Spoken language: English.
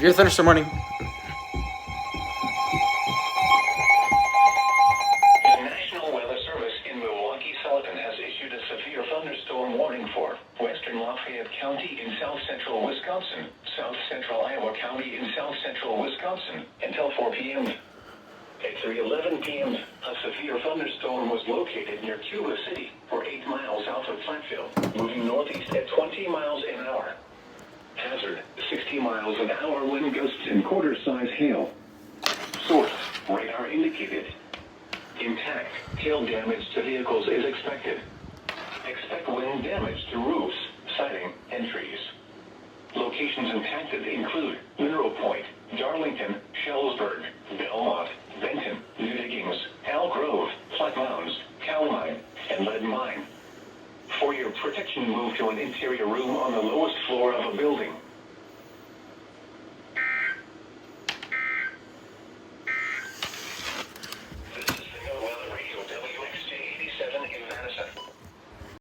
Severe thunderstorm warning. The National Weather Service in Milwaukee-Sullivan has issued a severe thunderstorm warning for western Lafayette County in south-central Wisconsin, south-central Iowa County in south-central Wisconsin, until 4 p.m. At 3:11 p.m., a severe thunderstorm was located near Cuba City, 8 miles south of Platteville, moving northeast at 20 miles an hour. Hazard, 60 miles an hour wind gusts and quarter-size hail. Source, radar indicated. Intact, hail damage to vehicles is expected. Expect wind damage to roofs, siding, and trees. Locations impacted include Mineral Point, Darlington, Shellsburg, Belmont, Benton, New Diggings, Al Grove, Flat Mounds, Calamine, and Lead Mine. For your protection, move to an interior room on the lowest floor of a building.